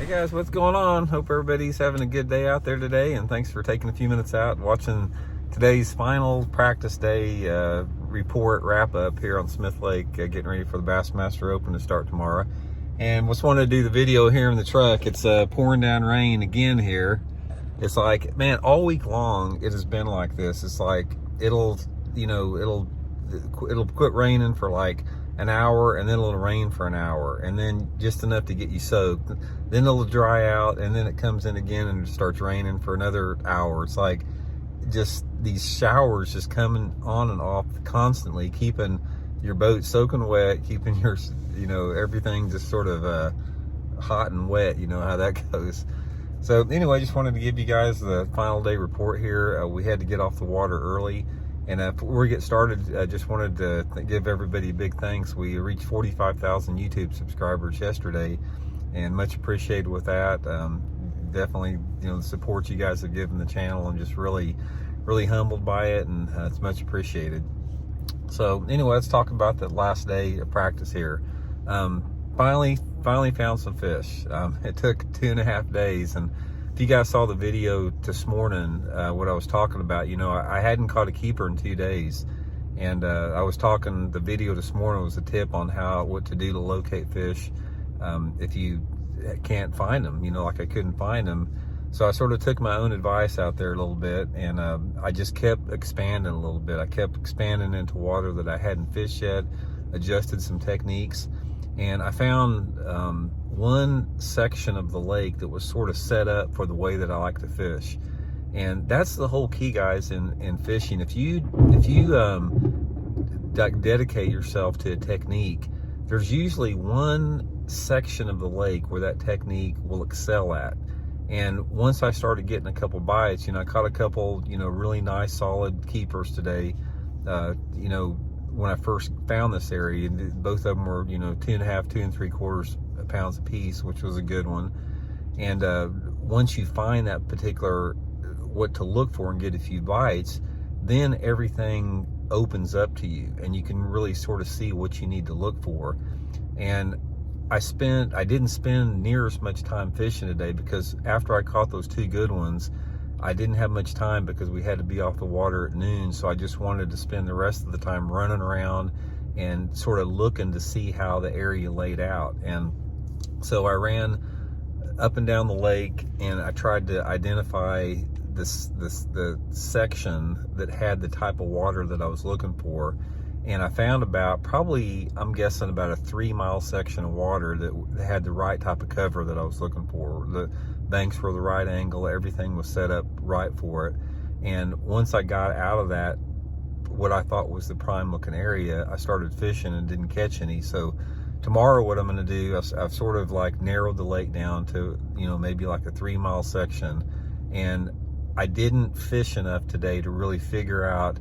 Guys, what's going on? Hope everybody's having a good day out there today, and thanks for taking a few minutes out and watching today's final practice day report wrap up here on Smith Lake, getting ready for the BassMaster Open to start tomorrow. And just wanted to do the video here in the truck. It's pouring down rain again here. It's like, man, all week long it has been like this. It's like it'll quit raining for like an hour, and then it'll rain for an hour, and then just enough to get you soaked. Then it'll dry out, and then it comes in again and it starts raining for another hour. It's like just these showers just coming on and off constantly, keeping your boat soaking wet, keeping your, everything just sort of hot and wet. You know how that goes. So anyway, just wanted to give you guys the final day report here. We had to get off the water early. And before we get started, I just wanted to give everybody a big thanks. We reached 45,000 YouTube subscribers yesterday, and much appreciated with that. Definitely, the support you guys have given the channel. I'm just really, really humbled by it, and it's much appreciated. So anyway, let's talk about the last day of practice here. Finally found some fish. It took 2.5 days, and if you guys saw the video this morning, what I was talking about, I hadn't caught a keeper in 2 days, and I was talking, the video this morning was a tip on what to do to locate fish if you can't find them, like I couldn't find them. So I sort of took my own advice out there a little bit, and I just kept expanding a little bit. I kept expanding into water that I hadn't fished yet, adjusted some techniques, and I found one section of the lake that was sort of set up for the way that I like to fish. And that's the whole key, guys, in fishing. If you dedicate yourself to a technique, there's usually one section of the lake where that technique will excel at. And once I started getting a couple bites, I caught a couple, really nice solid keepers today. When I first found this area, both of them were, 2.5, 2 3/4 pounds a piece, which was a good one. And once you find that particular, what to look for and get a few bites, then everything opens up to you, and you can really sort of see what you need to look for. And I didn't spend near as much time fishing today, because after I caught those 2 good ones, I didn't have much time because we had to be off the water at noon. So I just wanted to spend the rest of the time running around and sort of looking to see how the area laid out. And so I ran up and down the lake, and I tried to identify the section that had the type of water that I was looking for. And I found I'm guessing about a 3-mile section of water that had the right type of cover that I was looking for. The banks were the right angle, everything was set up right for it. And once I got out of that, what I thought was the prime looking area, I started fishing and didn't catch any. So tomorrow, what I'm going to do, I've sort of like narrowed the lake down to, maybe like a 3-mile section. And I didn't fish enough today to really figure out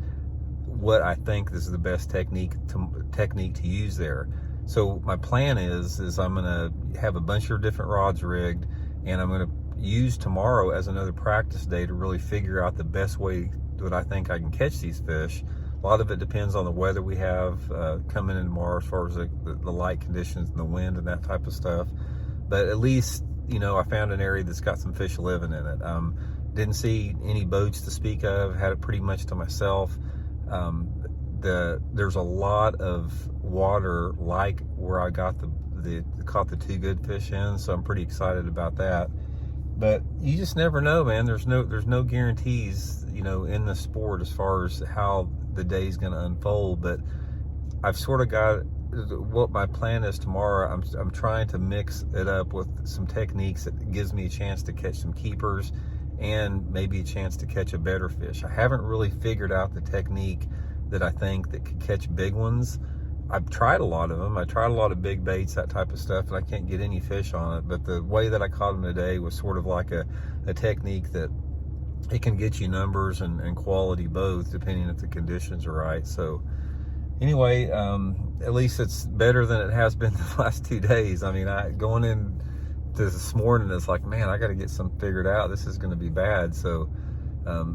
what I think is the best technique to use there. So my plan is I'm going to have a bunch of different rods rigged, and I'm going to use tomorrow as another practice day to really figure out the best way that I think I can catch these fish. A lot of it depends on the weather we have coming in tomorrow, as far as the light conditions and the wind and that type of stuff. But at least, I found an area that's got some fish living in it. Didn't see any boats to speak of, had it pretty much to myself. There's a lot of water like where I got caught the 2 good fish in, so I'm pretty excited about that. But you just never know, man. There's no guarantees, in the sport as far as how the day's going to unfold. But I've sort of got what my plan is tomorrow. I'm trying to mix it up with some techniques that gives me a chance to catch some keepers and maybe a chance to catch a better fish. I haven't really figured out the technique that I think that could catch big ones. I've tried a lot of them. I tried a lot of big baits, that type of stuff, and I can't get any fish on it. But the way that I caught them today was sort of like a technique that it can get you numbers and quality both, depending if the conditions are right. So anyway, at least it's better than it has been the last 2 days. I mean, going in this morning, it's like, man, I got to get something figured out. This is going to be bad. So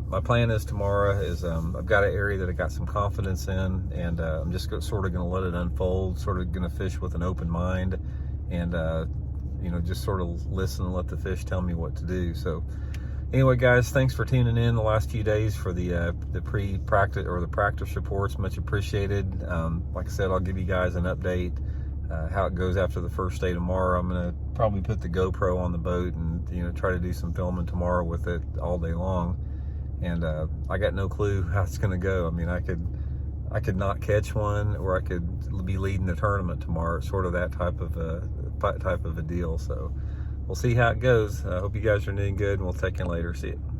my plan is tomorrow is I've got an area that I got some confidence in, and I'm just sort of going to let it unfold, sort of going to fish with an open mind, and just sort of listen and let the fish tell me what to do. So anyway, guys, thanks for tuning in the last few days for the pre-practice or the practice reports. Much appreciated. Like I said, I'll give you guys an update how it goes after the first day tomorrow. I'm gonna probably put the GoPro on the boat and try to do some filming tomorrow with it all day long. And I got no clue how it's gonna go. I mean, I could not catch one, or I could be leading the tournament tomorrow. It's sort of that type of a deal. So we'll see how it goes. I hope you guys are doing good, and we'll take you later. See you.